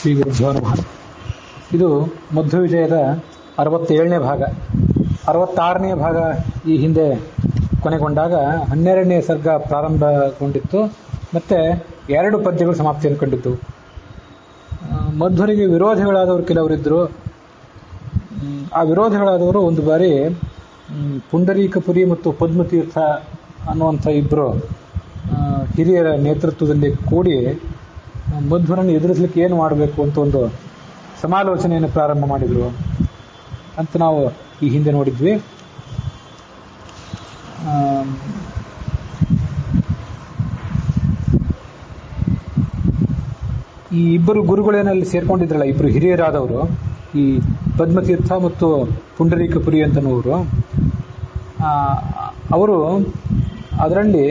ಶ್ರೀ ಗುರುಭ್ಯೋ ನಮಃ. ಇದು ಮಧ್ವವಿಜಯದ 67ನೇ ಭಾಗ. 66ನೇ ಭಾಗ ಈ ಹಿಂದೆ ಕೊನೆಗೊಂಡಾಗ 12ನೇ ಸರ್ಗ ಪ್ರಾರಂಭಗೊಂಡಿತ್ತು. ಮತ್ತೆ 2 ಪದ್ಯಗಳು ಸಮಾಪ್ತಿಯನ್ನು ಕಂಡಿತ್ತು. ಮಧ್ವರಿಗೆ ವಿರೋಧಿಗಳಾದವರು ಕೆಲವರಿದ್ದರು. ಆ ವಿರೋಧಿಗಳಾದವರು ಒಂದು ಬಾರಿ ಪುಂಡರೀಕಪುರಿ ಮತ್ತು ಪದ್ಮತೀರ್ಥ ಅನ್ನುವಂಥ ಇಬ್ಬರು ಹಿರಿಯರ ನೇತೃತ್ವದಲ್ಲಿ ಕೂಡಿ ಮಧ್ವರನ್ನು ಎದುರಿಸಲಿಕ್ಕೆ ಏನು ಮಾಡಬೇಕು ಅಂತ ಒಂದು ಸಮಾಲೋಚನೆಯನ್ನು ಪ್ರಾರಂಭ ಮಾಡಿದರು ಅಂತ ನಾವು ಈ ಹಿಂದೆ ನೋಡಿದ್ವಿ. ಈ ಇಬ್ಬರು ಗುರುಗಳೇನಲ್ಲಿ ಸೇರ್ಕೊಂಡಿದ್ರಲ್ಲ, ಇಬ್ಬರು ಹಿರಿಯರಾದವರು, ಈ ಪದ್ಮತೀರ್ಥ ಮತ್ತು ಪುಂಡರೀಕಪುರಿ ಅಂತನವರು, ಅವರು ಅದರಲ್ಲಿ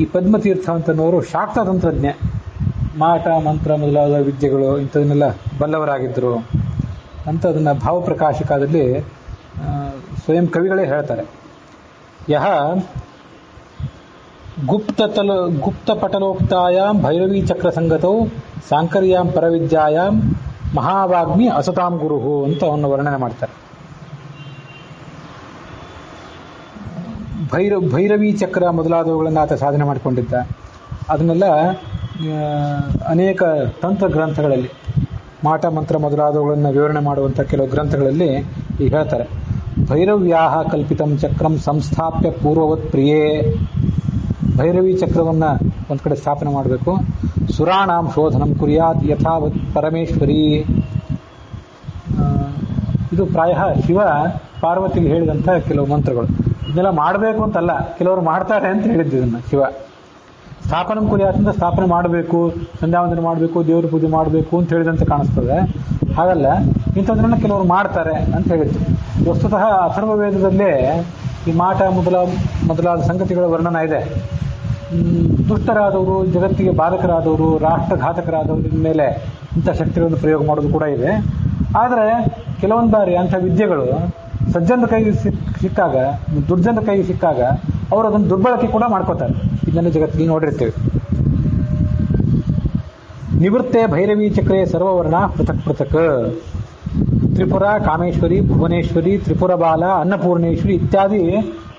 ಈ ಪದ್ಮತೀರ್ಥ ಅಂತನವರು ಶಾಕ್ತ ತಂತ್ರಜ್ಞ, ಮಾಟ ಮಂತ್ರ ಮೊದಲಾದ ವಿದ್ಯೆಗಳು ಇಂಥದನ್ನೆಲ್ಲ ಬಲ್ಲವರಾಗಿದ್ದರು ಅಂತ ಅದನ್ನು ಭಾವಪ್ರಕಾಶಕದಲ್ಲಿ ಸ್ವಯಂ ಕವಿಗಳೇ ಹೇಳ್ತಾರೆ. ಯಹ ಗುಪ್ತಪಟಲೋಕ್ತಾಯಾಂ ಭೈರವೀ ಚಕ್ರ ಸಂಗತೌ ಸಾಂಕರ್ಯಾಂ ಪರವಿದ್ಯಾಯಾಂ ಮಹಾವಾಗ್ಮಿ ಅಸತಾಂ ಗುರುಹು ಅಂತ ಅವನ್ನ ವರ್ಣನೆ ಮಾಡ್ತಾರೆ. ಭೈರವೀ ಚಕ್ರ ಮೊದಲಾದವುಗಳನ್ನು ಆತ ಸಾಧನೆ ಮಾಡಿಕೊಂಡಿದ್ದ. ಅದನ್ನೆಲ್ಲ ಅನೇಕ ತಂತ್ರ ಗ್ರಂಥಗಳಲ್ಲಿ, ಮಾಟ ಮಂತ್ರ ಮೊದಲಾದವುಗಳನ್ನು ವಿವರಣೆ ಮಾಡುವಂಥ ಕೆಲವು ಗ್ರಂಥಗಳಲ್ಲಿ ಈಗ ಹೇಳ್ತಾರೆ. ಭೈರವ್ಯಾಹ ಕಲ್ಪಿತಂ ಚಕ್ರಂ ಸಂಸ್ಥಾಪ್ಯ ಪೂರ್ವವತ್ ಪ್ರಿಯೇ. ಭೈರವಿ ಚಕ್ರವನ್ನು ಒಂದು ಕಡೆ ಸ್ಥಾಪನೆ ಮಾಡಬೇಕು. ಸುರಾಣಾಂ ಶೋಧನಂ ಕುರ್ಯಾತ್ ಯಥಾವತ್ ಪರಮೇಶ್ವರಿ. ಇದು ಪ್ರಾಯಃ ಶಿವ ಪಾರ್ವತಿಗೆ ಹೇಳಿದಂಥ ಕೆಲವು ಮಂತ್ರಗಳು. ಇದನ್ನೆಲ್ಲ ಮಾಡಬೇಕು ಅಂತಲ್ಲ, ಕೆಲವರು ಮಾಡ್ತಾರೆ ಅಂತ ಹೇಳಿದ್ದು. ಇದನ್ನು ಶಿವ ಸ್ಥಾಪನಂ ಕುರ್ಯಾತ್ ಅಂತ ಸ್ಥಾಪನೆ ಮಾಡಬೇಕು, ಸಂಧ್ಯಾವಂದನೆ ಮಾಡಬೇಕು, ದೇವ್ರ ಪೂಜೆ ಮಾಡಬೇಕು ಅಂತ ಹೇಳಿದಂತೆ ಕಾಣಿಸ್ತದೆ. ಹಾಗಲ್ಲ, ಇಂಥದ್ದನ್ನ ಕೆಲವರು ಮಾಡ್ತಾರೆ ಅಂತ ಹೇಳಿದ್ದು. ವಸ್ತುತಃ ಅಥರ್ವ ವೇದದಲ್ಲೇ ಈ ಮಾಟ ಮೊದಲಾದ ಸಂಗತಿಗಳ ವರ್ಣನ ಇದೆ. ದುಷ್ಟರಾದವರು, ಜಗತ್ತಿಗೆ ಬಾಧಕರಾದವರು, ರಾಷ್ಟ್ರಘಾತಕರಾದವ್ರ ಮೇಲೆ ಇಂಥ ಶಕ್ತಿಗಳನ್ನು ಪ್ರಯೋಗ ಮಾಡೋದು ಕೂಡ ಇದೆ. ಆದರೆ ಕೆಲವೊಂದು ಬಾರಿ ಅಂಥ ವಿದ್ಯೆಗಳು ಸಜ್ಜನರ ಕೈಗೆ ಸಿಕ್ಕಾಗ, ದುರ್ಜನರ ಕೈಗೆ ಸಿಕ್ಕಾಗ ಅವರು ಅದನ್ನು ದುರ್ಬಳಕೆ ಕೂಡ ಮಾಡ್ಕೋತಾರೆ. ಇದನ್ನು ಜಗತ್ತಿಗೆ ನೋಡಿರ್ತೇವೆ. ನಿವೃತ್ತೆ ಭೈರವೀ ಚಕ್ರೇ ಸರ್ವವರ್ಣ ಪೃಥಕ್ ಪೃಥಕ್. ತ್ರಿಪುರ, ಕಾಮೇಶ್ವರಿ, ಭುವನೇಶ್ವರಿ, ತ್ರಿಪುರ ಬಾಲ, ಅನ್ನಪೂರ್ಣೇಶ್ವರಿ ಇತ್ಯಾದಿ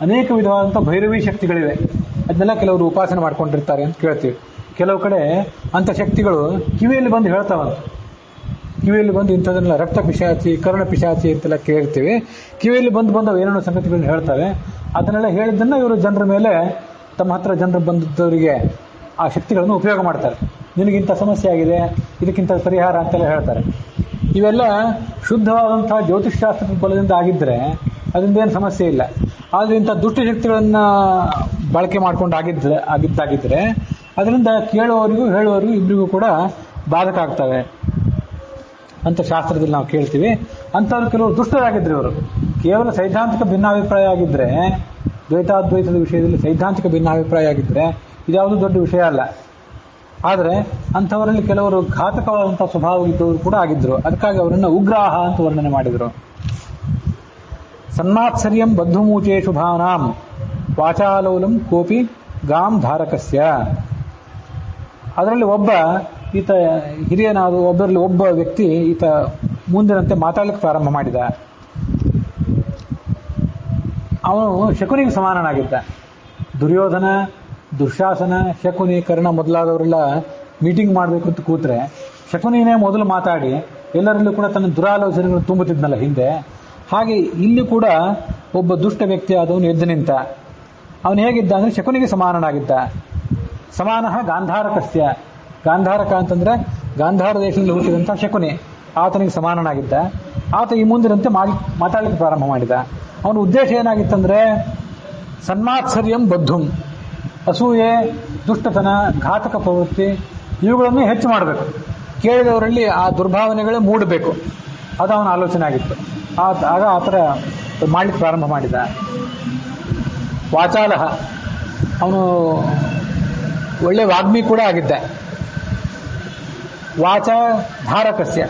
ಅನೇಕ ವಿಧವಾದಂಥ ಭೈರವೀ ಶಕ್ತಿಗಳಿವೆ. ಅದನ್ನೆಲ್ಲ ಕೆಲವರು ಉಪಾಸನೆ ಮಾಡ್ಕೊಂಡಿರ್ತಾರೆ ಅಂತ ಕೇಳ್ತೀವಿ. ಕೆಲವು ಕಡೆ ಅಂಥ ಶಕ್ತಿಗಳು ಕಿವಿಯಲ್ಲಿ ಬಂದು ಹೇಳ್ತಾವಂತ. ಕಿವಿಯಲ್ಲಿ ಬಂದು ಇಂಥದನ್ನೆಲ್ಲ ರಕ್ತ ಪಿಶಾಚಿ, ಕರ್ಣ ಪಿಶಾಚಿ ಅಂತೆಲ್ಲ ಕೇಳ್ತೀವಿ. ಕಿವಿಯಲ್ಲಿ ಬಂದು ಏನೇನೋ ಸಂಗತಿಗಳನ್ನ ಹೇಳ್ತವೆ. ಅದನ್ನೆಲ್ಲ ಹೇಳಿದ್ದನ್ನು ಇವರು ಜನರ ಮೇಲೆ, ತಮ್ಮ ಹತ್ರ ಜನರು ಬಂದವರಿಗೆ ಆ ಶಕ್ತಿಗಳನ್ನು ಉಪಯೋಗ ಮಾಡ್ತಾರೆ. ನಿನಗಿಂಥ ಸಮಸ್ಯೆ ಆಗಿದೆ, ಇದಕ್ಕಿಂತ ಪರಿಹಾರ ಅಂತೆಲ್ಲ ಹೇಳ್ತಾರೆ. ಇವೆಲ್ಲ ಶುದ್ಧವಾದಂತಹ ಜ್ಯೋತಿಷ್ಶಾಸ್ತ್ರದ ಬಲದಿಂದ ಆಗಿದ್ದರೆ ಅದರಿಂದ ಏನು ಸಮಸ್ಯೆ ಇಲ್ಲ. ಆದರೆ ಇಂಥ ದುಷ್ಟಶಕ್ತಿಗಳನ್ನು ಬಳಕೆ ಮಾಡ್ಕೊಂಡು ಆಗಿದ್ದಾಗಿದ್ದರೆ ಅದರಿಂದ ಕೇಳುವವರಿಗೂ ಹೇಳುವವರಿಗೂ ಇಬ್ಬರಿಗೂ ಕೂಡ ಬಾಧಕ ಆಗ್ತವೆ ಅಂತ ಶಾಸ್ತ್ರದಲ್ಲಿ ನಾವು ಕೇಳ್ತೀವಿ. ಅಂಥವ್ರು ಕೆಲವರು ದುಷ್ಟರಾಗಿದ್ದರು. ಇವರು ಕೇವಲ ಸೈದ್ಧಾಂತಿಕ ಭಿನ್ನಾಭಿಪ್ರಾಯ ಆಗಿದ್ದರೆ, ದ್ವೈತಾದ್ವೈತದ ವಿಷಯದಲ್ಲಿ ಸೈದ್ಧಾಂತಿಕ ಭಿನ್ನಾಭಿಪ್ರಾಯ ಆಗಿದ್ದರೆ ಇದ್ಯಾವುದು ದೊಡ್ಡ ವಿಷಯ ಅಲ್ಲ. ಆದರೆ ಅಂಥವರಲ್ಲಿ ಕೆಲವರು ಘಾತಕವಾದಂಥ ಸ್ವಭಾವ ಇದ್ದವರು ಕೂಡ ಆಗಿದ್ದರು. ಅದಕ್ಕಾಗಿ ಅವರನ್ನು ಉಗ್ರಾಹ ಅಂತ ವರ್ಣನೆ ಮಾಡಿದರು. ಸನ್ಮಾತ್ಸರ್ಯಂ ಬದ್ಧಮೂಚೇಷು ಭಾವನಾಂ ವಾಚಾಲೋಲಂ ಕೋಪಿ ಗಾಂ ಧಾರಕಸ್ಯ. ಅದರಲ್ಲಿ ಒಬ್ಬ ಈತ ಹಿರಿಯನಾದ ಒಬ್ಬರಲ್ಲಿ ಒಬ್ಬ ವ್ಯಕ್ತಿ ಈತ ಮುಂದಿನಂತೆ ಮಾತಾಡಲಿಕ್ಕೆ ಪ್ರಾರಂಭ ಮಾಡಿದ. ಅವನು ಶಕುನಿಗೆ ಸಮಾನನಾಗಿದ್ದ. ದುರ್ಯೋಧನ, ದುಶ್ಯಾಸನ, ಶಕುನಿ, ಕರ್ಣ ಮೊದಲಾದವರೆಲ್ಲ ಮೀಟಿಂಗ್ ಮಾಡಬೇಕು ಅಂತ ಕೂತ್ರೆ ಶಕುನಿನೇ ಮೊದಲು ಮಾತಾಡಿ ಎಲ್ಲರಲ್ಲೂ ಕೂಡ ತನ್ನ ದುರಾಲೋಚನೆಗಳನ್ನು ತುಂಬುತ್ತಿದ್ನಲ್ಲ ಹಿಂದೆ. ಹಾಗೆ ಇಲ್ಲಿ ಕೂಡ ಒಬ್ಬ ದುಷ್ಟ ವ್ಯಕ್ತಿ ಆದವನು ಎದ್ದು ನಿಂತ. ಅವನು ಹೇಗಿದ್ದ ಅಂದರೆ ಶಕುನಿಗೆ ಸಮಾನನಾಗಿದ್ದ. ಸಮಾನಃ ಗಾಂಧಾರಕಸ್ಯ. ಗಾಂಧಾರಕ ಅಂತಂದ್ರೆ ಗಾಂಧಾರ ದೇಶದಲ್ಲಿ ಹುಟ್ಟಿದಂಥ ಶಕುನಿ, ಆತನಿಗೆ ಸಮಾನನಾಗಿದ್ದ. ಆತ ಈ ಮುಂದಿನಂತೆ ಮಾತಾಡಲಿಕ್ಕೆ ಪ್ರಾರಂಭ ಮಾಡಿದ. ಅವನ ಉದ್ದೇಶ ಏನಾಗಿತ್ತಂದ್ರೆ ಸನ್ಮಾತ್ಸರ್ಯಂ ಬದ್ಧುಂ, ಅಸೂಯೆ, ದುಷ್ಟತನ, ಘಾತಕ ಪ್ರವೃತ್ತಿ ಇವುಗಳನ್ನು ಹೆಚ್ಚು ಮಾಡಬೇಕು. ಕೇಳಿದವರಲ್ಲಿ ಆ ದುರ್ಭಾವನೆಗಳೇ ಮೂಡಬೇಕು. ಅದು ಅವನ ಆಲೋಚನೆ ಆಗಿತ್ತು. ಆಗ ಆ ಥರ ಮಾಡಲಿಕ್ಕೆ ಪ್ರಾರಂಭ ಮಾಡಿದ. ವಾಚಾಲಹ, ಅವನು ಒಳ್ಳೆ ವಾಗ್ಮಿ ಕೂಡ ಆಗಿದ್ದ. ವಾಚ ಧಾರಕಸ್ಯ,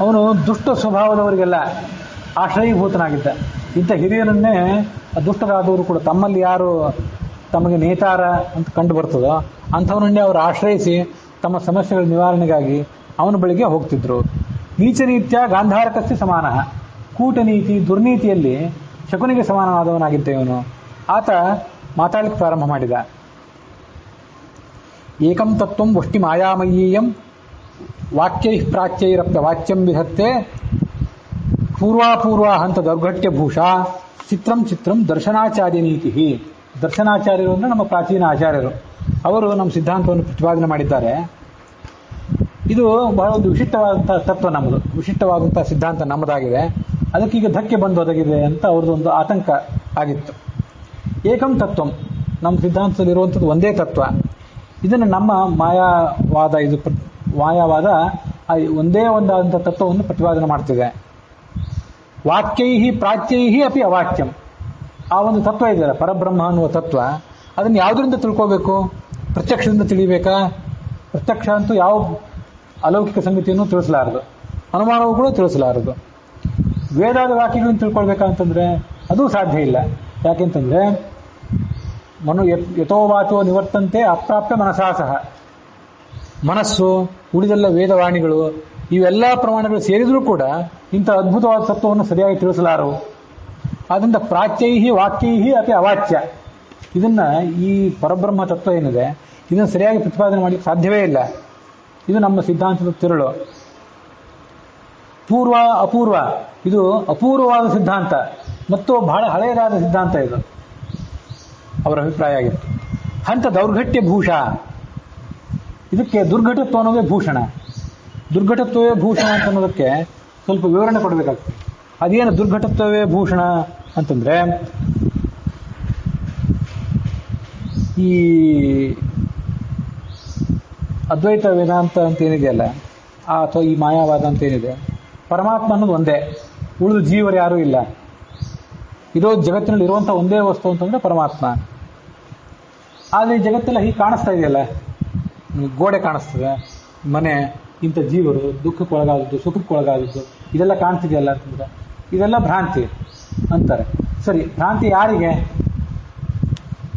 ಅವನು ದುಷ್ಟ ಸ್ವಭಾವದವರಿಗೆಲ್ಲ ಆಶ್ರಯೀಭೂತನಾಗಿದ್ದ. ಇಂಥ ಹಿರಿಯರನ್ನೇ ದುಷ್ಟರಾದವರು ಕೂಡ ತಮ್ಮಲ್ಲಿ ಯಾರು ತಮಗೆ ನೇತಾರ ಅಂತ ಕಂಡು ಬರ್ತದೋ ಅಂಥವನ್ನೇ ಅವರು ಆಶ್ರಯಿಸಿ ತಮ್ಮ ಸಮಸ್ಯೆಗಳ ನಿವಾರಣೆಗಾಗಿ ಅವನ ಬಳಿಗೆ ಹೋಗ್ತಿದ್ರು. ನೀಚನೀತ್ಯ ಗಾಂಧಾರಕಸ್ಯ ಸಮಾನ, ಕೂಟನೀತಿ ದುರ್ನೀತಿಯಲ್ಲಿ ಶಕುನಿಗೆ ಸಮಾನವಾದವನಾಗಿದ್ದ ಇವನು. ಆತ ಮಾತಾಡಲಿಕ್ಕೆ ಪ್ರಾರಂಭ ಮಾಡಿದ. ಏಕಂ ತತ್ವಂ ವಷ್ಟಿ ಮಾಯಾಮಯೀಯಂ ವಾಕ್ಯೈ ಪ್ರಾಚ್ಯೈರಪ್ಯ ವಾಚ್ಯಂ ವಿಧತ್ತೆ ಪೂರ್ವಾಪೂರ್ವ ಹಂತ ದೌರ್ಘಟ್ಯ ಭೂಷಾ ಚಿತ್ರಂ ಚಿತ್ರಂ ದರ್ಶನಾಚಾರ್ಯ ನೀತಿ. ದರ್ಶನಾಚಾರ್ಯರು ಅಂದರೆ ನಮ್ಮ ಪ್ರಾಚೀನ ಆಚಾರ್ಯರು. ಅವರು ನಮ್ಮ ಸಿದ್ಧಾಂತವನ್ನು ಪ್ರತಿಪಾದನೆ ಮಾಡಿದ್ದಾರೆ. ಇದು ಬಹಳ ಒಂದು ವಿಶಿಷ್ಟವಾದಂತಹ ತತ್ವ ನಮ್ಮದು, ವಿಶಿಷ್ಟವಾದಂತಹ ಸಿದ್ಧಾಂತ ನಮ್ಮದಾಗಿದೆ. ಅದಕ್ಕೀಗ ಧಕ್ಕೆ ಬಂದು ಒದಗಿದೆ ಅಂತ ಅವ್ರದ್ದೊಂದು ಆತಂಕ ಆಗಿತ್ತು. ಏಕಂ ತತ್ವಂ, ನಮ್ಮ ಸಿದ್ಧಾಂತದಲ್ಲಿರುವಂಥದ್ದು ಒಂದೇ ತತ್ವ. ಇದನ್ನು ನಮ್ಮ ಮಾಯಾವಾದ ಒಂದೇ ಒಂದಾದಂಥ ತತ್ವವನ್ನು ಪ್ರತಿಪಾದನೆ ಮಾಡ್ತಿದೆ. ವಾಕ್ಯೈಹಿ ಪ್ರಾಚ್ಯೈಹಿ ಅಪಿ ಅವಾಚ್ಯಂ, ಆ ಒಂದು ತತ್ವ ಇದೆಯಲ್ಲ ಪರಬ್ರಹ್ಮ ಅನ್ನುವ ತತ್ವ, ಅದನ್ನು ಯಾವುದರಿಂದ ತಿಳ್ಕೋಬೇಕು? ಪ್ರತ್ಯಕ್ಷದಿಂದ ತಿಳಿಬೇಕಾ? ಪ್ರತ್ಯಕ್ಷ ಅಂತೂ ಯಾವ ಅಲೌಕಿಕ ಸಂಗತಿಯನ್ನು ತಿಳಿಸಲಾರದು, ಅನುಮಾನವೂ ಕೂಡ ತಿಳಿಸಲಾರದು. ವೇದಾದ ವಾಕ್ಯಗಳನ್ನು ತಿಳ್ಕೊಳ್ಬೇಕಂತಂದ್ರೆ ಅದು ಸಾಧ್ಯ ಇಲ್ಲ. ಯಾಕೆಂತಂದ್ರೆ ಯಥೋವಾಚೋ ನಿವರ್ತಂತೆ ಅಪ್ರಾಪ್ಯ ಮನಸಾಸಹ, ಮನಸ್ಸು ಉಳಿದೆಲ್ಲ ವೇದವಾಣಿಗಳು ಇವೆಲ್ಲ ಪ್ರಮಾಣಗಳು ಸೇರಿದರೂ ಕೂಡ ಇಂಥ ಅದ್ಭುತವಾದ ತತ್ವವನ್ನು ಸರಿಯಾಗಿ ತಿಳಿಸಲಾರವು. ಆದ್ದರಿಂದ ಪ್ರಾಚ್ಯೈಹಿ ವಾಕ್ಯೈಹಿ ಅತಿ ಅವಾಚ್ಯ, ಇದನ್ನ ಈ ಪರಬ್ರಹ್ಮ ತತ್ವ ಏನಿದೆ ಇದನ್ನು ಸರಿಯಾಗಿ ಪ್ರತಿಪಾದನೆ ಮಾಡಲಿಕ್ಕೆ ಸಾಧ್ಯವೇ ಇಲ್ಲ. ಇದು ನಮ್ಮ ಸಿದ್ಧಾಂತದ ತಿರುಳು. ಪೂರ್ವ ಅಪೂರ್ವ, ಇದು ಅಪೂರ್ವವಾದ ಸಿದ್ಧಾಂತ ಮತ್ತು ಬಹಳ ಹಳೆಯದಾದ ಸಿದ್ಧಾಂತ ಇದು, ಅವರ ಅಭಿಪ್ರಾಯ ಆಗಿತ್ತು. ಹಂತ ದೌರ್ಘಟ್ಯ ಭೂಷ, ಇದಕ್ಕೆ ದುರ್ಘಟತ್ವ ಅನ್ನೋದೇ ಭೂಷಣ. ದುರ್ಘಟತ್ವವೇ ಭೂಷಣ ಅಂತ ಅನ್ನೋದಕ್ಕೆ ಸ್ವಲ್ಪ ವಿವರಣೆ ಕೊಡಬೇಕಾಗ್ತದೆ. ಅದೇನು ದುರ್ಘಟತ್ವವೇ ಭೂಷಣ ಅಂತಂದ್ರೆ, ಈ ಅದ್ವೈತ ವೇದಾಂತ ಅಂತ ಏನಿದೆಯಲ್ಲ, ಅಥವಾ ಈ ಮಾಯಾವಾದ ಅಂತ ಏನಿದೆ, ಪರಮಾತ್ಮ ಅನ್ನೋದು ಒಂದೇ, ಉಳಿದು ಜೀವರು ಯಾರೂ ಇಲ್ಲ. ಇರೋ ಜಗತ್ತಿನಲ್ಲಿ ಇರುವಂಥ ಒಂದೇ ವಸ್ತು ಅಂತಂದ್ರೆ ಪರಮಾತ್ಮ. ಆದರೆ ಈ ಜಗತ್ತೆಲ್ಲ ಹೀಗೆ ಕಾಣಿಸ್ತಾ ಇದೆಯಲ್ಲ, ಗೋಡೆ ಕಾಣಿಸ್ತದೆ, ಮನೆ, ಇಂಥ ಜೀವರು ದುಃಖಕ್ಕೊಳಗಾದದ್ದು ಸುಖಕ್ಕೊಳಗಾದದ್ದು ಇದೆಲ್ಲ ಕಾಣ್ತಿದೆಯಲ್ಲ ಅಂತಂದ್ರೆ ಇದೆಲ್ಲ ಭ್ರಾಂತಿ ಅಂತಾರೆ. ಸರಿ, ಭ್ರಾಂತಿ ಯಾರಿಗೆ?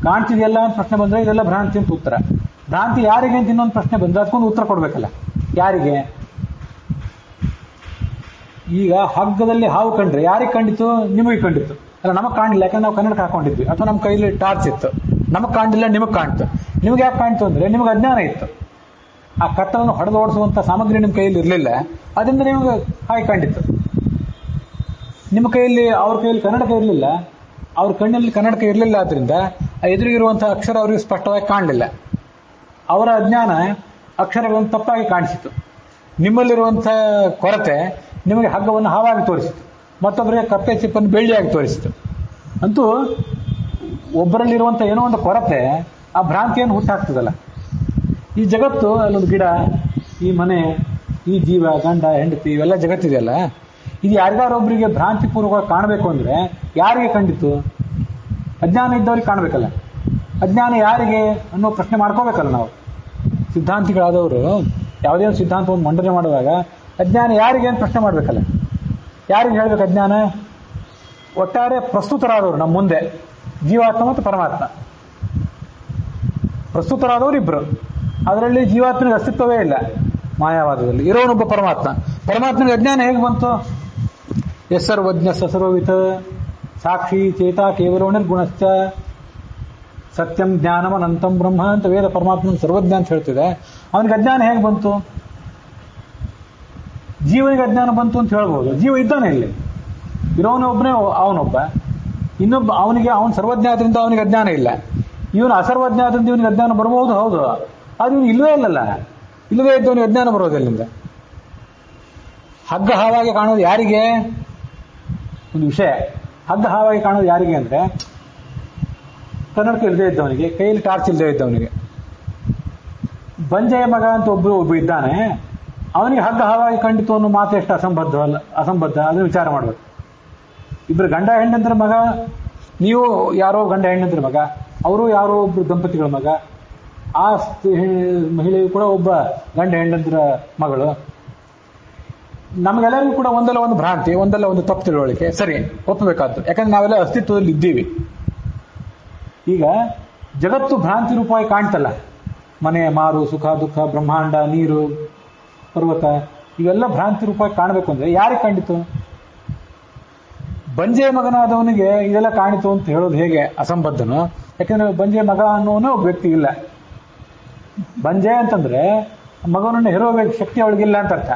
ಕಾಣ್ತಿದೆಯಲ್ಲ ಅಂತ ಪ್ರಶ್ನೆ ಬಂದರೆ ಇದೆಲ್ಲ ಭ್ರಾಂತಿ ಅಂತ ಉತ್ತರ. ಭ್ರಾಂತಿ ಯಾರಿಗೆ ಅಂತ ಇನ್ನೊಂದು ಪ್ರಶ್ನೆ ಬಂದರೆ ಅದಕ್ಕೊಂದು ಉತ್ತರ ಕೊಡಬೇಕಲ್ಲ, ಯಾರಿಗೆ? ಈಗ ಹಗ್ಗದಲ್ಲಿ ಹಾವು ಕಂಡ್ರೆ ಯಾರಿಗೆ ಕಂಡಿತು? ನಿಮಗೆ ಕಂಡಿತು ಅಲ್ಲ, ನಮಗೆ ಕಾಣಲಿಲ್ಲ, ಯಾಕಂದ್ರೆ ನಾವು ಕನ್ನಡಕ್ಕೆ ಹಾಕೊಂಡಿದ್ವಿ, ಅಥವಾ ನಮ್ಮ ಕೈಯಲ್ಲಿ ಟಾರ್ಚ್ ಇತ್ತು, ನಮಗೆ ಕಾಣಲಿಲ್ಲ, ನಿಮಗೆ ಕಾಣ್ತು. ನಿಮ್ಗೆ ಯಾಕೆ ಕಾಣ್ತು ಅಂದ್ರೆ ನಿಮ್ಗೆ ಅಜ್ಞಾನ ಇತ್ತು, ಆ ಕತ್ತಲನ್ನು ಹೊಡೆದು ಓಡಿಸುವಂಥ ಸಾಮಗ್ರಿ ನಿಮ್ಮ ಕೈಯಲ್ಲಿ ಇರಲಿಲ್ಲ, ಅದರಿಂದ ನಿಮಗೆ ಹಾಗೆ ಕಂಡಿತ್ತು. ನಿಮ್ಮ ಕೈಯಲ್ಲಿ, ಅವ್ರ ಕೈಯಲ್ಲಿ ಕನ್ನಡಕ ಇರಲಿಲ್ಲ, ಅವ್ರ ಕಣ್ಣಲ್ಲಿ ಕನ್ನಡಕ ಇರಲಿಲ್ಲ, ಆದ್ರಿಂದ ಆ ಎದುರಿಗಿರುವಂಥ ಅಕ್ಷರ ಅವರಿಗೆ ಸ್ಪಷ್ಟವಾಗಿ ಕಾಣಲಿಲ್ಲ. ಅವರ ಅಜ್ಞಾನ ಅಕ್ಷರಗಳನ್ನು ತಪ್ಪಾಗಿ ಕಾಣಿಸಿತು. ನಿಮ್ಮಲ್ಲಿರುವಂಥ ಕೊರತೆ ನಿಮಗೆ ಹಗ್ಗವನ್ನು ಹಾವಾಗಿ ತೋರಿಸಿತು, ಮತ್ತೊಬ್ಬರಿಗೆ ಕಪ್ಪೆ ಚಿಪ್ಪನ್ನು ಬೆಳ್ಳಿಯಾಗಿ ತೋರಿಸಿತು. ಅಂತೂ ಒಬ್ಬರಲ್ಲಿರುವಂಥ ಏನೋ ಒಂದು ಕೊರತೆ ಆ ಭ್ರಾಂತಿಯನ್ನು ಹುಟ್ಟಾಗ್ತದಲ್ಲ. ಈ ಜಗತ್ತು, ಅಲ್ಲೊಂದು ಗಿಡ, ಈ ಮನೆ, ಈ ಜೀವ, ಗಂಡ ಹೆಂಡತಿ, ಇವೆಲ್ಲ ಜಗತ್ತಿದೆಯಲ್ಲ, ಇದು ಯಾರಿಗಾರೊಬ್ಬರಿಗೆ ಭ್ರಾಂತಿಪೂರ್ವಕವಾಗಿ ಕಾಣಬೇಕು ಅಂದರೆ ಯಾರಿಗೆ ಕಂಡಿತು? ಅಜ್ಞಾನ ಇದ್ದವ್ರಿಗೆ ಕಾಣಬೇಕಲ್ಲ. ಅಜ್ಞಾನ ಯಾರಿಗೆ ಅನ್ನೋ ಪ್ರಶ್ನೆ ಮಾಡ್ಕೋಬೇಕಲ್ಲ ನಾವು. ಸಿದ್ಧಾಂತಿಗಳಾದವರು ಯಾವುದೇ ಒಂದು ಸಿದ್ಧಾಂತವನ್ನು ಮಂಡನೆ ಮಾಡುವಾಗ ಅಜ್ಞಾನ ಯಾರಿಗೆ ಅಂತ ಪ್ರಶ್ನೆ ಮಾಡಬೇಕಲ್ಲ. ಯಾರಿಗೆ ಹೇಳಬೇಕು ಅಜ್ಞಾನ? ಒಟ್ಟಾರೆ ಪ್ರಸ್ತುತರಾದವರು ನಮ್ಮ ಮುಂದೆ, ಜೀವಾತ್ಮ ಮತ್ತು ಪರಮಾತ್ಮ. ಪ್ರಸ್ತುತರಾದವರು ಇಬ್ಬರು, ಅದರಲ್ಲಿ ಜೀವಾತ್ಮನಿಗೆ ಅಸ್ತಿತ್ವವೇ ಇಲ್ಲ. ಮಾಯಾವಾದದಲ್ಲಿ ಇರೋನೊಬ್ಬ ಪರಮಾತ್ಮ. ಪರಮಾತ್ಮನಿಗೆ ಅಜ್ಞಾನ ಹೇಗೆ ಬಂತು? ಸರ್ವಜ್ಞ ಸರ್ವವಿತ್ ಸಾಕ್ಷಿ ಚೇತ ಕೇವಲ ನಿರ್ಗುಣಶ್ಚ ಸತ್ಯಂ ಜ್ಞಾನಂ ಅನಂತಂ ಬ್ರಹ್ಮ ಅಂತ ವೇದ ಪರಮಾತ್ಮನ ಸರ್ವಜ್ಞ ಅಂತ ಹೇಳ್ತಿದೆ. ಅವನಿಗೆ ಅಜ್ಞಾನ ಹೇಗೆ ಬಂತು? ಜೀವನಿಗೆ ಅಜ್ಞಾನ ಬಂತು ಅಂತ ಹೇಳ್ಬೋದು. ಜೀವ ಇದ್ದಾನೆ ಇಲ್ಲಿ, ಇರೋನೊಬ್ಬನೇ ಅವನೊಬ್ಬ, ಇನ್ನೊಬ್ಬ ಅವನಿಗೆ, ಅವನು ಸರ್ವಜ್ಞ ಆದ್ರಿಂದ ಅವನಿಗೆ ಅಜ್ಞಾನ ಇಲ್ಲ. ಇವನು ಅಸರ್ವಜ್ಞ ಆದ್ರಿಂದ ಇವನಿಗೆ ಅಜ್ಞಾನ ಬರಬಹುದು, ಹೌದು. ಅದು ಇವನು ಇಲ್ಲವೇ ಇಲ್ಲಲ್ಲ, ಇಲ್ಲವೇ ಇದ್ದವನಿಗೆ ಅಜ್ಞಾನ ಬರೋದಿಲ್ಲಿಂದ. ಹಗ್ಗ ಹಾವಾಗಿ ಕಾಣೋದು ಯಾರಿಗೆ? ಒಂದು ವಿಷಯ, ಹಗ್ಗ ಹಾವಾಗಿ ಕಾಣೋದು ಯಾರಿಗೆ ಅಂದ್ರೆ ಕನ್ನಡಕ ಇಲ್ಲದೆ ಇದ್ದವನಿಗೆ, ಕೈಯಲ್ಲಿ ಟಾರ್ಚ್ ಇಲ್ಲದೆ ಇದ್ದವನಿಗೆ. ಬಂಜೆಯ ಮಗ ಅಂತ ಒಬ್ಬ ಇದ್ದಾನೆ, ಅವನಿಗೆ ಹಗ್ಗ ಹಾವಾಗಿ ಕಂಡಿತು ಅನ್ನೋ ಮಾತು ಎಷ್ಟು ಅಸಂಬದ್ಧ ಅದನ್ನು ವಿಚಾರ ಮಾಡಬೇಕು. ಇಬ್ಬರು ಗಂಡ ಹೆಣ್ಣಂದ್ರ ಮಗ, ನೀವು ಯಾರೋ ಗಂಡ ಹೆಣ್ಣಂದ್ರ ಮಗ, ಅವರು ಯಾರೋ ಒಬ್ರು ದಂಪತಿಗಳ ಮಗ, ಆ ಮಹಿಳೆಯು ಕೂಡ ಒಬ್ಬ ಗಂಡ ಹೆಣ್ಣಂದ್ರ ಮಗಳು. ನಮಗೆಲ್ಲರಿಗೂ ಕೂಡ ಒಂದಲ್ಲ ಒಂದು ಭ್ರಾಂತಿ, ಒಂದಲ್ಲ ಒಂದು ತಪ್ಪು ತಿಳುವಳಿಕೆ, ಸರಿ, ಒಪ್ಪಬೇಕಾದ್ದು. ಯಾಕಂದ್ರೆ ನಾವೆಲ್ಲ ಅಸ್ತಿತ್ವದಲ್ಲಿ ಇದ್ದೀವಿ. ಈಗ ಜಗತ್ತು ಭ್ರಾಂತಿ ರೂಪವಾಗಿ ಕಾಣ್ತಲ್ಲ, ಮನೆ, ಮಾರು, ಸುಖ ದುಃಖ, ಬ್ರಹ್ಮಾಂಡ, ನೀರು, ಪರ್ವತ ಇವೆಲ್ಲ ಭ್ರಾಂತಿ ರೂಪವಾಗಿ ಕಾಣಬೇಕು ಅಂದ್ರೆ ಯಾರಿಗೆ ಕಂಡಿತು? ಬಂಜೆ ಮಗನಾದವನಿಗೆ ಇದೆಲ್ಲ ಕಾಣಿತು ಅಂತ ಹೇಳೋದು ಹೇಗೆ ಅಸಂಬದ್ಧನು? ಯಾಕಂದ್ರೆ ಬಂಜೆ ಮಗ ಅನ್ನೋನೇ ಒಬ್ಬ ವ್ಯಕ್ತಿ ಇಲ್ಲ. ಬಂಜೆ ಅಂತಂದ್ರೆ ಮಗನನ್ನು ಹೆರೋ ಶಕ್ತಿ ಅವಳಿಗಿಲ್ಲ ಅಂತ ಅರ್ಥ.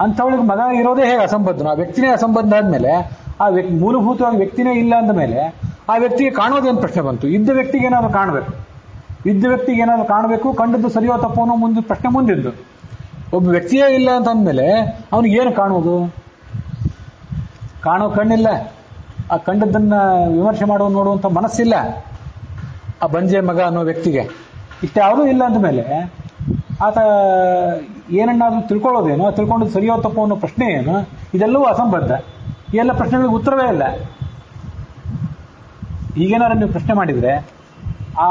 ಅಂಥವಳಿಗೆ ಮಗ ಇರೋದೇ ಹೇಗೆ ಅಸಂಬದ್ಧನು? ಆ ವ್ಯಕ್ತಿನೇ ಅಸಂಬದ್ಧ ಆದ್ಮೇಲೆ ಆ ವ್ಯಕ್ತಿ ಮೂಲಭೂತವಾಗಿ ವ್ಯಕ್ತಿನೇ ಇಲ್ಲ ಅಂದ ಮೇಲೆ ಆ ವ್ಯಕ್ತಿಗೆ ಕಾಣೋದೇನು ಪ್ರಶ್ನೆ ಬಂತು? ಇದ್ದ ವ್ಯಕ್ತಿಗೆ ಏನಾದ್ರು ಕಾಣಬೇಕು, ಇದ್ದ ವ್ಯಕ್ತಿಗೆ ಏನಾದ್ರು ಕಾಣಬೇಕು, ಕಂಡದ್ದು ಸರಿಯೋ ತಪ್ಪೋನೋ ಮುಂದೆ ಪ್ರಶ್ನೆ ಮುಂದಿದ್ದು. ಒಬ್ಬ ವ್ಯಕ್ತಿಯೇ ಇಲ್ಲ ಅಂತ ಅಂದಮೇಲೆ ಅವನಿಗೆ ಏನು ಕಾಣೋದು? ಕಾಣೋ ಕಣ್ಣಿಲ್ಲ, ಆ ಕಂಡದ್ದನ್ನ ವಿಮರ್ಶೆ ನೋಡುವಂಥ ಮನಸ್ಸಿಲ್ಲ ಆ ಬಂಜೆ ಮಗ ಅನ್ನೋ ವ್ಯಕ್ತಿಗೆ. ಇಷ್ಟ್ಯಾವುದೂ ಇಲ್ಲ ಅಂದಮೇಲೆ ಆತ ಏನನ್ನಾದ್ರೂ ತಿಳ್ಕೊಳ್ಳೋದೇನು, ತಿಳ್ಕೊಂಡದ್ದು ಸರಿಯೋ ತಪ್ಪೋ ಅನ್ನೋ ಪ್ರಶ್ನೆ ಏನು? ಇದೆಲ್ಲವೂ ಅಸಂಬದ್ಧ. ಈ ಎಲ್ಲ ಪ್ರಶ್ನೆಗಳಿಗೆ ಉತ್ತರವೇ ಇಲ್ಲ. ಈಗೇನಾದ್ರು ನೀವು ಪ್ರಶ್ನೆ ಮಾಡಿದರೆ ಆ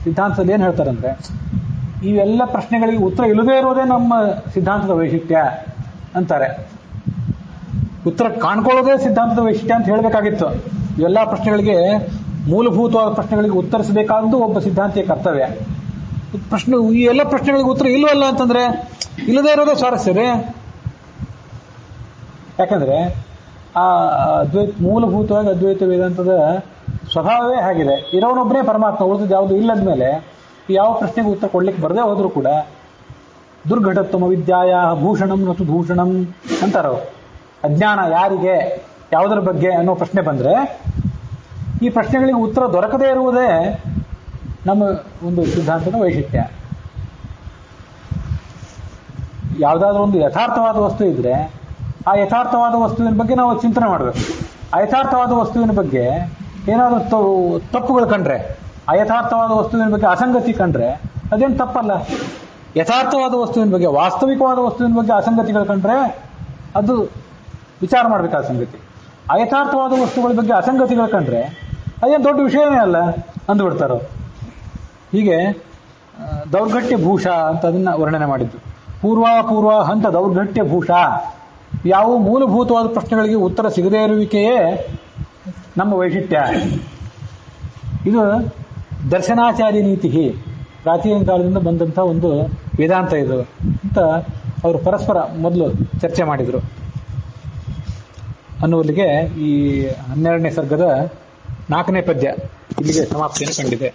ಸಿದ್ಧಾಂತದಲ್ಲಿ ಏನು ಹೇಳ್ತಾರಂದ್ರೆ, ಇವೆಲ್ಲ ಪ್ರಶ್ನೆಗಳಿಗೆ ಉತ್ತರ ಇಲ್ಲದೇ ಇರೋದೇ ನಮ್ಮ ಸಿದ್ಧಾಂತದ ವೈಶಿಷ್ಟ್ಯ ಅಂತಾರೆ. ಉತ್ತರ ಕಾಣ್ಕೊಳ್ಳೋದೇ ಸಿದ್ಧಾಂತದ ವೈಶಿಷ್ಟ್ಯ ಅಂತ ಹೇಳಬೇಕಾಗಿತ್ತು. ಇವೆಲ್ಲ ಪ್ರಶ್ನೆಗಳಿಗೆ, ಮೂಲಭೂತವಾದ ಪ್ರಶ್ನೆಗಳಿಗೆ ಉತ್ತರಿಸಬೇಕಾದ್ದು ಒಬ್ಬ ಸಿದ್ಧಾಂತಿಯ ಕರ್ತವ್ಯ. ಈ ಎಲ್ಲ ಪ್ರಶ್ನೆಗಳಿಗೆ ಉತ್ತರ ಇಲ್ವಲ್ಲ ಅಂತಂದ್ರೆ ಇಲ್ಲದೇ ಇರೋದೇ ಸ್ವಾರಸ್ಯ ರೀ. ಯಾಕಂದ್ರೆ ಆ ಮೂಲಭೂತವಾಗಿ ಅದ್ವೈತ ವೇದಾಂತದ ಸ್ವಭಾವವೇ ಹಾಗಿದೆ. ಇರೋನೊಬ್ಬನೇ ಪರಮಾತ್ಮ, ಉಳಿದದ್ದು ಯಾವುದು ಇಲ್ಲದ್ಮೇಲೆ ಯಾವ ಪ್ರಶ್ನೆಗೆ ಉತ್ತರ ಕೊಡ್ಲಿಕ್ಕೆ ಬರದೇ ಹೋದ್ರೂ ಕೂಡ ದುರ್ಘಟತ್ವಮ ವಿದ್ಯಾಯ ಭೂಷಣಂ ನತು ಭೂಷಣಂ ಅಂತಾರ. ಅಜ್ಞಾನ ಯಾರಿಗೆ, ಯಾವುದರ ಬಗ್ಗೆ ಅನ್ನೋ ಪ್ರಶ್ನೆ ಬಂದ್ರೆ ಈ ಪ್ರಶ್ನೆಗಳಿಗೆ ಉತ್ತರ ದೊರಕದೇ ಇರುವುದೇ ನಮ್ಮ ಒಂದು ಸಿದ್ಧಾಂತದ ವೈಶಿಷ್ಟ್ಯ. ಯಾವುದಾದ್ರೂ ಒಂದು ಯಥಾರ್ಥವಾದ ವಸ್ತು ಇದ್ರೆ ಆ ಯಥಾರ್ಥವಾದ ವಸ್ತುವಿನ ಬಗ್ಗೆ ನಾವು ಚಿಂತನೆ ಮಾಡಬೇಕು. ಅಯಥಾರ್ಥವಾದ ವಸ್ತುವಿನ ಬಗ್ಗೆ ಏನಾದರೂ ತಪ್ಪುಗಳು ಕಂಡ್ರೆ, ಅಯಥಾರ್ಥವಾದ ವಸ್ತುವಿನ ಬಗ್ಗೆ ಅಸಂಗತಿ ಕಂಡ್ರೆ ಅದೇನು ತಪ್ಪಲ್ಲ. ಯಥಾರ್ಥವಾದ ವಸ್ತುವಿನ ಬಗ್ಗೆ, ವಾಸ್ತವಿಕವಾದ ವಸ್ತುವಿನ ಬಗ್ಗೆ ಅಸಂಗತಿಗಳು ಕಂಡ್ರೆ ಅದು ವಿಚಾರ ಮಾಡಬೇಕಾದ ಸಂಗತಿ. ಅಯಥಾರ್ಥವಾದ ವಸ್ತುಗಳ ಬಗ್ಗೆ ಅಸಂಗತಿಗಳು ಕಂಡ್ರೆ ಅದೇನು ದೊಡ್ಡ ವಿಷಯನೇ ಅಲ್ಲ ಅಂದ್ಬಿಡ್ತಾರೋ. ಹೀಗೆ ದೌರ್ಘಟ್ಯ ಭೂಷ ಅಂತ ಅದನ್ನ ವರ್ಣನೆ ಮಾಡಿದ್ದು. ಪೂರ್ವಾಪೂರ್ವ ಹಂತ ದೌರ್ಘಟ್ಯ ಭೂಷ. ಯಾವ ಮೂಲಭೂತವಾದ ಪ್ರಶ್ನೆಗಳಿಗೆ ಉತ್ತರ ಸಿಗದೇ ಇರುವಿಕೆಯೇ ನಮ್ಮ ವೈಶಿಷ್ಟ್ಯ. ಇದು ದರ್ಶನಾಚಾರ್ಯ ನೀತಿ, ಪ್ರಾಚೀನ ಕಾಲದಿಂದ ಬಂದಂಥ ಒಂದು ವೇದಾಂತ ಇದು ಅಂತ ಅವರು ಪರಸ್ಪರ ಮೊದಲು ಚರ್ಚೆ ಮಾಡಿದರು ಅನ್ನುವಲ್ಲಿಗೆ ಈ 12ನೇ ಸರ್ಗದ 4ನೇ ಪದ್ಯ ಇಲ್ಲಿಗೆ ಸಮಾಪ್ತಿಯನ್ನು ಕಂಡಿದೆ.